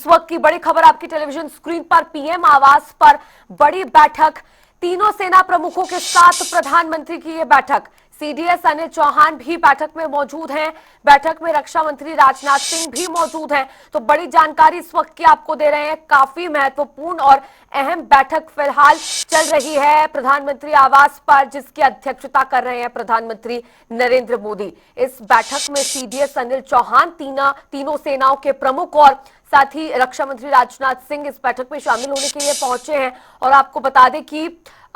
इस वक्त की बड़ी खबर आपकी टेलीविजन स्क्रीन पर। पीएम आवास पर बड़ी बैठक, तीनों सेना प्रमुखों के साथ प्रधानमंत्री की यह बैठक। सीडीएस अनिल चौहान भी बैठक में मौजूद हैं। बैठक में रक्षा मंत्री राजनाथ सिंह भी मौजूद हैं। तो बड़ी जानकारी इस वक्त की आपको दे रहे हैं। काफी महत्वपूर्ण और अहम बैठक फिलहाल चल रही है प्रधानमंत्री आवास पर, जिसकी अध्यक्षता कर रहे हैं प्रधानमंत्री नरेंद्र मोदी। इस बैठक में सीडीएस अनिल चौहान, तीनों सेनाओं के प्रमुख और साथ ही रक्षा मंत्री राजनाथ सिंह इस बैठक में शामिल होने के लिए पहुंचे हैं। और आपको बता दें कि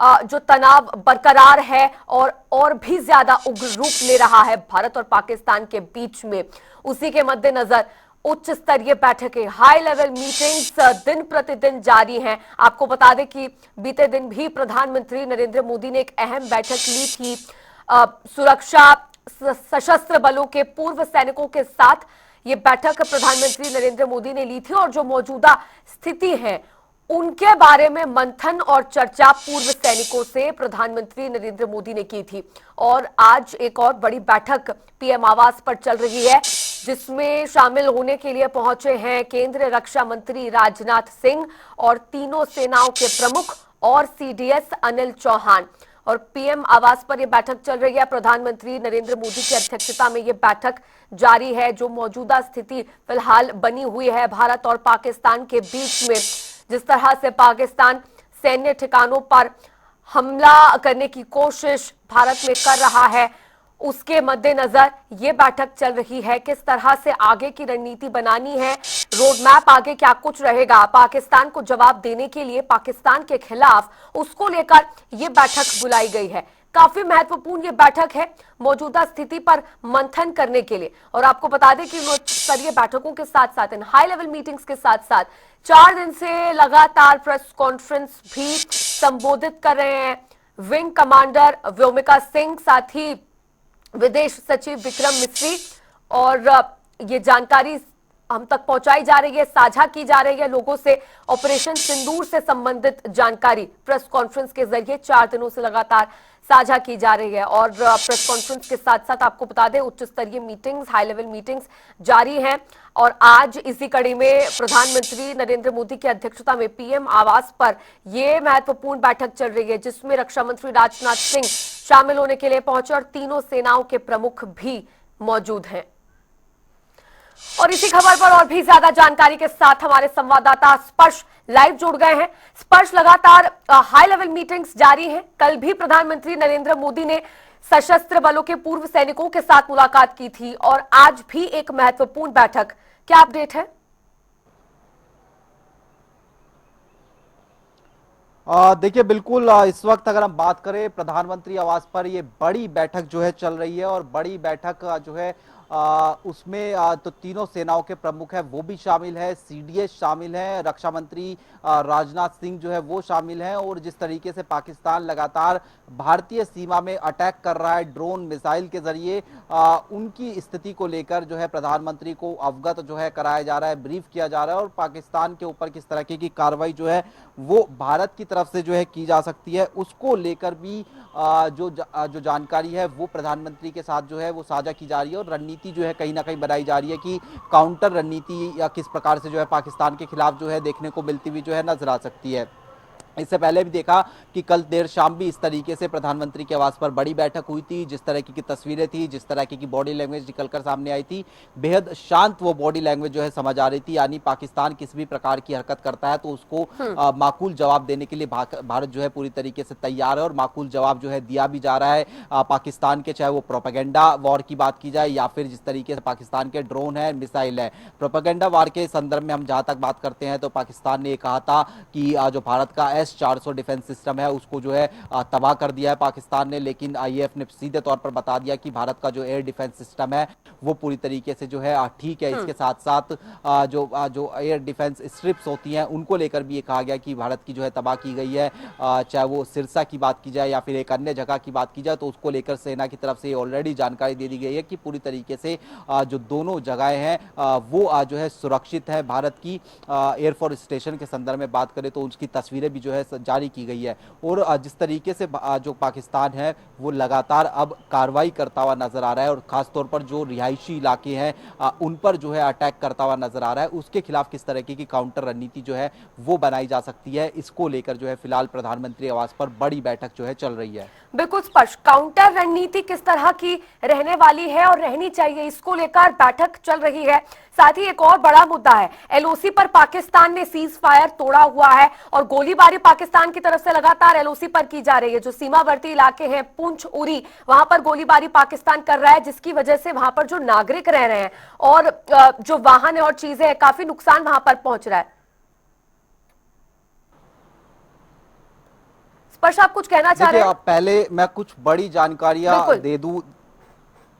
जो तनाव बरकरार है और भी ज्यादा उग्र रूप ले रहा है भारत और पाकिस्तान के बीच में, उसी के मद्देनजर उच्च स्तरीय बैठकें, हाई लेवल मीटिंग्स दिन प्रतिदिन जारी हैं। आपको बता दें कि बीते दिन भी प्रधानमंत्री नरेंद्र मोदी ने एक अहम बैठक ली थी सुरक्षा सशस्त्र बलों के पूर्व सैनिकों के साथ। ये बैठक प्रधानमंत्री नरेंद्र मोदी ने ली थी और जो मौजूदा स्थिति है उनके बारे में मंथन और चर्चा पूर्व सैनिकों से प्रधानमंत्री नरेंद्र मोदी ने की थी। और आज एक और बड़ी बैठक पीएम आवास पर चल रही है, जिसमें शामिल होने के लिए पहुंचे हैं केंद्रीय रक्षा मंत्री राजनाथ सिंह और तीनों सेनाओं के प्रमुख और सीडीएस अनिल चौहान। और पीएम आवास पर यह बैठक चल रही है। प्रधानमंत्री नरेंद्र मोदी की अध्यक्षता में यह बैठक जारी है। जो मौजूदा स्थिति फिलहाल बनी हुई है भारत और पाकिस्तान के बीच में, जिस तरह से पाकिस्तान सैन्य ठिकानों पर हमला करने की कोशिश भारत में कर रहा है, उसके मद्देनजर ये बैठक चल रही है। किस तरह से आगे की रणनीति बनानी है, रोड मैप आगे क्या कुछ रहेगा, पाकिस्तान को जवाब देने के लिए, पाकिस्तान के खिलाफ, उसको लेकर यह बैठक बुलाई गई है। काफी महत्वपूर्ण ये बैठक है मौजूदा स्थिति पर मंथन करने के लिए। और आपको बता दें कि उच्च स्तरीय बैठकों के साथ साथ, इन हाई लेवल मीटिंग्स के साथ साथ 4 दिन से लगातार प्रेस कॉन्फ्रेंस भी संबोधित कर रहे हैं विंग कमांडर व्योमिका सिंह, साथ ही विदेश सचिव विक्रम मिस्री। और ये जानकारी हम तक पहुंचाई जा रही है, साझा की जा रही है लोगों से। ऑपरेशन सिंदूर से संबंधित जानकारी प्रेस कॉन्फ्रेंस के जरिए 4 दिनों से लगातार साझा की जा रही है। और प्रेस कॉन्फ्रेंस के साथ साथ आपको बता दें उच्च स्तरीय मीटिंग्स, हाई लेवल मीटिंग्स जारी हैं। और आज इसी कड़ी में प्रधानमंत्री नरेंद्र मोदी की अध्यक्षता में पीएम आवास पर यह महत्वपूर्ण बैठक चल रही है, जिसमें रक्षा मंत्री राजनाथ सिंह शामिल होने के लिए पहुंचे और तीनों सेनाओं के प्रमुख भी मौजूद हैं। और इसी खबर पर और भी ज्यादा जानकारी के साथ हमारे संवाददाता स्पर्श लाइव जुड़ गए हैं। स्पर्श, लगातार हाई लेवल मीटिंग्स जारी हैं। कल भी प्रधानमंत्री नरेंद्र मोदी ने सशस्त्र बलों के पूर्व सैनिकों के साथ मुलाकात की थी और आज भी एक महत्वपूर्ण बैठक, क्या अपडेट है? देखिए, बिल्कुल इस वक्त अगर हम बात करें प्रधानमंत्री आवास पर ये बड़ी बैठक जो है चल रही है। और बड़ी बैठक जो है उसमें तो तीनों सेनाओं के प्रमुख है वो भी शामिल है, सीडीएस शामिल है, रक्षा मंत्री राजनाथ सिंह जो है वो शामिल हैं। और जिस तरीके से पाकिस्तान लगातार भारतीय सीमा में अटैक कर रहा है ड्रोन मिसाइल के जरिए, उनकी स्थिति को लेकर जो है प्रधानमंत्री को अवगत जो है कराया जा रहा है, ब्रीफ किया जा रहा है। और पाकिस्तान के ऊपर किस तरह की कार्रवाई जो है वो भारत की तरफ से जो है की जा सकती है, उसको लेकर भी जो जानकारी है वो प्रधानमंत्री के साथ जो है वो साझा की जा रही है। और रणनीति जो है कहीं ना कहीं बनाई जा रही है कि काउंटर रणनीति या किस प्रकार से जो है पाकिस्तान के खिलाफ जो है देखने को मिलती हुई जो है नजर आ सकती है। इससे पहले भी देखा कि कल देर शाम भी इस तरीके से प्रधानमंत्री के आवास पर बड़ी बैठक हुई थी। जिस तरह की तस्वीरें थी, जिस तरह की बॉडी लैंग्वेज निकलकर सामने आई थी, बेहद शांत वो बॉडी लैंग्वेज जो है समझ आ रही थी। यानी पाकिस्तान किसी भी प्रकार की हरकत करता है तो उसको माकूल जवाब देने के लिए भारत जो है पूरी तरीके से तैयार है। और माकूल जवाब जो है दिया भी जा रहा है पाकिस्तान के, चाहे वो प्रोपेगेंडा वॉर की बात की जाए या फिर जिस तरीके से पाकिस्तान के ड्रोन है, मिसाइल है। प्रोपेगेंडा वार के संदर्भ में हम जहां तक बात करते हैं तो पाकिस्तान ने कहा था कि जो भारत का S-400 डिफेंस सिस्टम है उसको जो है तबाह कर दिया है पाकिस्तान ने। लेकिन आईएएफ ने सीधे तौर पर बता दिया कि भारत का जो एयर डिफेंस सिस्टम है वो पूरी तरीके से जो है ठीक है। इसके साथ साथ जो एयर डिफेंस स्ट्रिप्स होती हैं उनको लेकर भी ये कहा गया कि भारत की जो है तबाह की गई है। चाहे वो सिरसा की बात की जाए या फिर एक अन्य जगह की बात की जाए तो उसको लेकर सेना की तरफ से ऑलरेडी जानकारी दे दी गई है कि पूरी तरीके से जो दोनों जगहें हैं वो जो है सुरक्षित है। भारत की एयरफोर्स स्टेशन के संदर्भ में बात करें तो उसकी तस्वीरें भी जो है जारी की गई है। और जिस तरीके से जो पाकिस्तान है वो लगातार अब कार्रवाई करता हुआ नजर आ रहा है और खासतौर पर जो रिहायशी इलाके हैं उन पर जो है अटैक करता हुआ नजर आ रहा है, उसके खिलाफ किस तरीके की काउंटर रणनीति जो है वो बनाई जा सकती है, इसको लेकर जो है फिलहाल प्रधानमंत्री आवास पर बड़ी बैठक जो है चल रही है। बिल्कुल स्पष्ट काउंटर रणनीति किस तरह की रहने वाली है और रहनी चाहिए, इसको लेकर बैठक चल रही है। साथ ही एक और बड़ा मुद्दा है, एलओसी पर पाकिस्तान ने सीज फायर तोड़ा हुआ है और गोलीबारी पाकिस्तान की तरफ से लगातार एलओसी पर की जा रही है। जो सीमावर्ती इलाके हैं पुंछ उरी, वहां पर गोलीबारी पाकिस्तान कर रहा है, जिसकी वजह से वहां पर जो नागरिक रह रहे हैं और जो वाहन और चीजें हैं, काफी नुकसान वहां पर पहुंच रहा है। स्पर्श, आप कुछ कहना चाह रहे हैं? पहले मैं कुछ बड़ी जानकारियां बिल्कुल। दे दूं।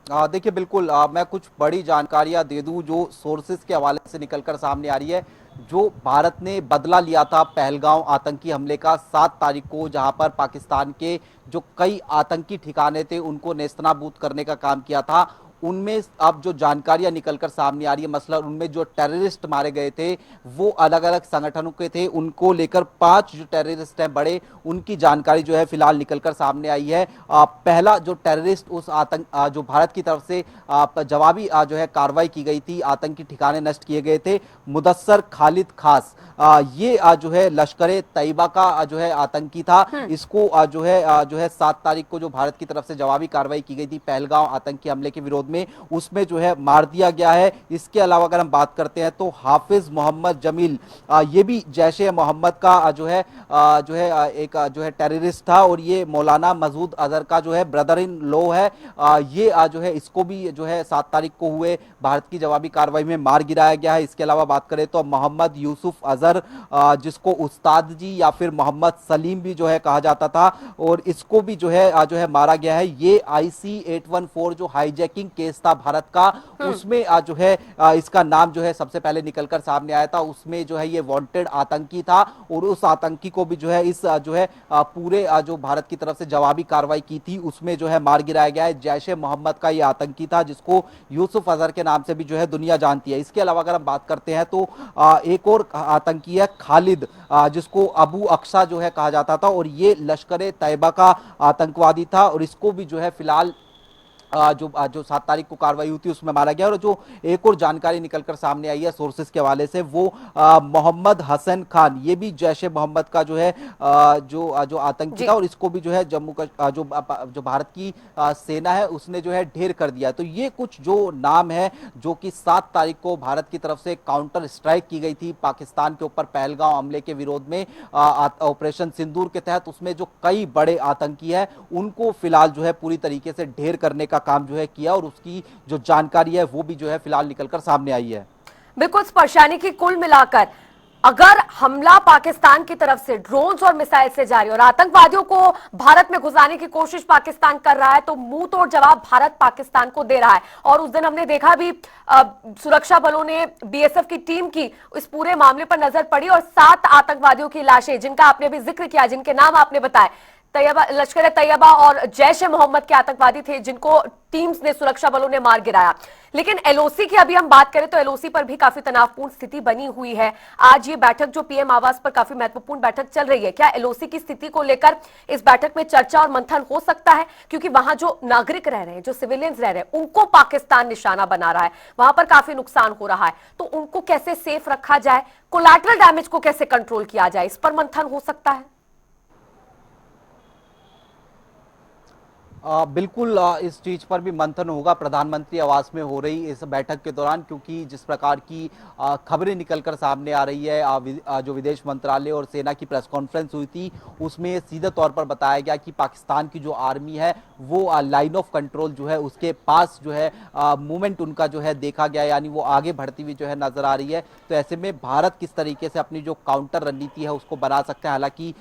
देखिए बिल्कुल, मैं कुछ बड़ी जानकारियां दे दूं जो सोर्सेस के हवाले से निकलकर सामने आ रही है। जो भारत ने बदला लिया था पहलगांव आतंकी हमले का 7 तारीख को, जहां पर पाकिस्तान के जो कई आतंकी ठिकाने थे उनको नेस्तनाबूद करने का काम किया था, उनमें अब जो जानकारियां निकलकर सामने आ रही है, मसला उनमें जो टेररिस्ट मारे गए थे वो अलग अलग संगठनों के थे, उनको लेकर 5 जो टेररिस्ट हैं बड़े, उनकी जानकारी जो है फिलहाल निकलकर सामने आई है। पहला जो टेररिस्ट उस आतंक जो भारत की तरफ से जवाबी जो है कार्रवाई की गई थी, आतंकी ठिकाने नष्ट किए गए थे, मुदस्सर खालिद खास, ये जो है लश्कर तैयबा का जो है आतंकी था। इसको जो है 7 तारीख को जो भारत की तरफ से जवाबी कार्रवाई की गई थी पहलगांव आतंकी हमले के विरोध में, उसमें जो है मार दिया गया है। इसके अलावा अगर हम बात करते हैं तो हाफिज मोहम्मद जमील, ये भी जैश ए मोहम्मद का जो है एक जो है टेररिस्ट था और ये मौलाना मसूद अजहर का जो है ब्रदर इन लॉ है। ये जो है इसको भी जो है 7 तारीख को हुए भारत की जवाबी कार्रवाई में मार गिराया गया है। इसके अलावा बात करें तो मोहम्मद यूसुफ अजहर, जिसको उस्ताद जी या फिर मोहम्मद सलीम भी जो है कहा जाता था, और इसको भी जो है मारा गया है। ये IC 814 जो हाईजैकिंग केस था भारत का, उसमें जो है इसका नाम जो है सबसे पहले निकलकर सामने आया था। उसमें जो है ये वांटेड आतंकी था और उस आतंकी को भी जो है इस जो है पूरे जो भारत की तरफ से जवाबी कार्रवाई की थी उसमें जो है मार गिराया गया है। जैश ए मोहम्मद का ये आतंकी था जिसको यूसुफ अजहर के नाम से भी जो है दुनिया जानती है। इसके अलावा अगर हम बात करते हैं तो एक और आतंकी है खालिद, जिसको अबू अक्सा जो है कहा जाता था, और ये लश्कर तैयबा का आतंकवादी था और इसको भी जो है फिलहाल जो 7 तारीख को कार्रवाई हुई थी उसमें मारा गया। और जो एक और जानकारी निकलकर सामने आई है सोर्सेस के हवाले से, वो मोहम्मद हसन खान, ये भी जैश ए मोहम्मद का जो है जो आतंकी था, और इसको भी जो है जम्मू का जो भारत की सेना है उसने जो है ढेर कर दिया। तो ये कुछ जो नाम है जो कि 7 तारीख को भारत की तरफ से काउंटर स्ट्राइक की गई थी पाकिस्तान के ऊपर पहलगांव हमले के विरोध में ऑपरेशन सिंदूर के तहत, उसमें जो कई बड़े आतंकी है उनको फिलहाल जो है पूरी तरीके से ढेर करने का काम जो है किया, और उसकी जो जानकारी है वो भी जो है फिलहाल निकलकर सामने आई है। बिल्कुल स्पर्श, यानी कि कुल मिलाकर अगर हमला पाकिस्तान की तरफ से ड्रोन्स और मिसाइल से जारी और आतंकवादियों को भारत में घुसाने की कोशिश पाकिस्तान कर रहा है, तो मुंह तोड़ जवाब भारत पाकिस्तान को दे रहा है। और उस दिन हमने देखा भी सुरक्षा बलों ने BSF की टीम की इस पूरे मामले पर नजर पड़ी और 7 आतंकवादियों की लाशें, जिनका आपने भी जिक्र किया, जिनके नाम आपने बताए, लश्कर तैयबा और जैश ए मोहम्मद के आतंकवादी थे, जिनको टीम्स ने, सुरक्षा बलों ने मार गिराया। लेकिन LOC की अभी हम बात करें तो LOC पर भी काफी तनावपूर्ण स्थिति बनी हुई है। आज ये बैठक जो PM आवास पर काफी महत्वपूर्ण बैठक चल रही है, क्या LOC की स्थिति को लेकर इस बैठक में चर्चा और मंथन हो सकता है? क्योंकि वहां जो नागरिक रह रहे हैं, जो सिविलियंस रह रहे हैं, उनको पाकिस्तान निशाना बना रहा है, वहां पर काफी नुकसान हो रहा है, तो उनको कैसे सेफ रखा जाए, कोलैटरल डैमेज को कैसे कंट्रोल किया जाए, इस पर मंथन हो सकता है। बिल्कुल, इस चीज पर भी मंथन होगा प्रधानमंत्री आवास में हो रही इस बैठक के दौरान, क्योंकि जिस प्रकार की खबरें निकलकर सामने आ रही है, जो विदेश मंत्रालय और सेना की प्रेस कॉन्फ्रेंस हुई थी उसमें सीधे तौर पर बताया गया कि पाकिस्तान की जो आर्मी है वो लाइन ऑफ कंट्रोल जो है उसके पास जो है मूवमेंट उनका जो है देखा गया, यानी वो आगे बढ़ती हुई जो है नजर आ रही है। तो ऐसे में भारत किस तरीके से अपनी जो काउंटर रणनीति है उसको बना सकता है। हालांकि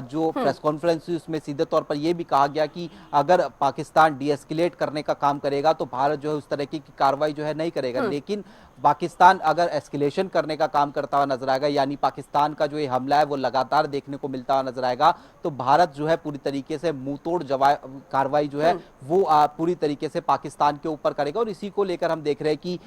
जो प्रेस कॉन्फ्रेंस हुई उसमें सीधे तौर पर यह भी कहा गया कि अगर पाकिस्तान डीएस्केलेट करने का काम करेगा तो भारत जो है उस तरह की कार्रवाई जो है नहीं करेगा, लेकिन पाकिस्तान अगर एस्केलेशन करने का काम करता हुआ नजर आएगा, यानी पाकिस्तान का जो ये हमला है वो लगातार देखने को मिलता हुआ नजर आएगा, तो भारत जो है पूरी तरीके से मुंह तोड़ कार्रवाई जो है वो पूरी तरीके से पाकिस्तान के ऊपर करेगा। और इसी को लेकर हम देख रहे हैं कि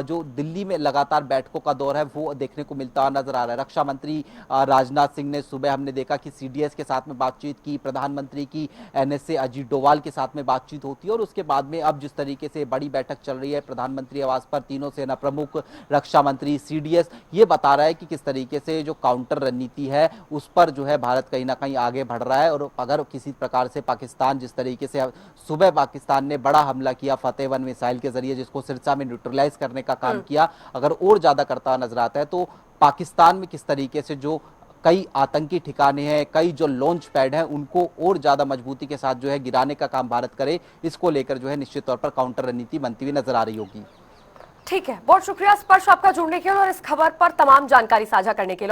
जो दिल्ली में लगातार बैठकों का दौर है वो देखने को मिलता हुआ नजर आ रहा है। रक्षा मंत्री राजनाथ सिंह ने सुबह हमने देखा कि सीडीएस के साथ में बातचीत की, प्रधानमंत्री की एनएसए अजीत डोवाल के साथ में बातचीत होती है, और उसके बाद में अब जिस तरीके से बड़ी बैठक चल रही है प्रधानमंत्री आवास पर, तीनों सेना प्रमुख, रक्षा मंत्री, सीडीएस, ये बता रहा है कि किस तरीके से जो काउंटर रणनीति है उस पर जो है भारत कहीं ना कहीं आगे बढ़ रहा है। और अगर किसी प्रकार से पाकिस्तान, जिस तरीके से सुबह पाकिस्तान ने बड़ा हमला किया फतेह 1 मिसाइल के जरिए, जिसको सिरसा में न्यूट्रलाइज करने का काम किया, अगर और ज्यादा करता नजर आता है तो पाकिस्तान में किस तरीके से जो कई आतंकी ठिकाने हैं, कई जो लॉन्च पैड हैं, उनको और ज्यादा मजबूती के साथ जो है गिराने का काम भारत करे, इसको लेकर जो है निश्चित तौर पर काउंटर रणनीति बनती हुई नजर आ रही होगी। ठीक है, बहुत शुक्रिया स्पर्श आपका जुड़ने के लिए और इस खबर पर तमाम जानकारी साझा करने के लिए।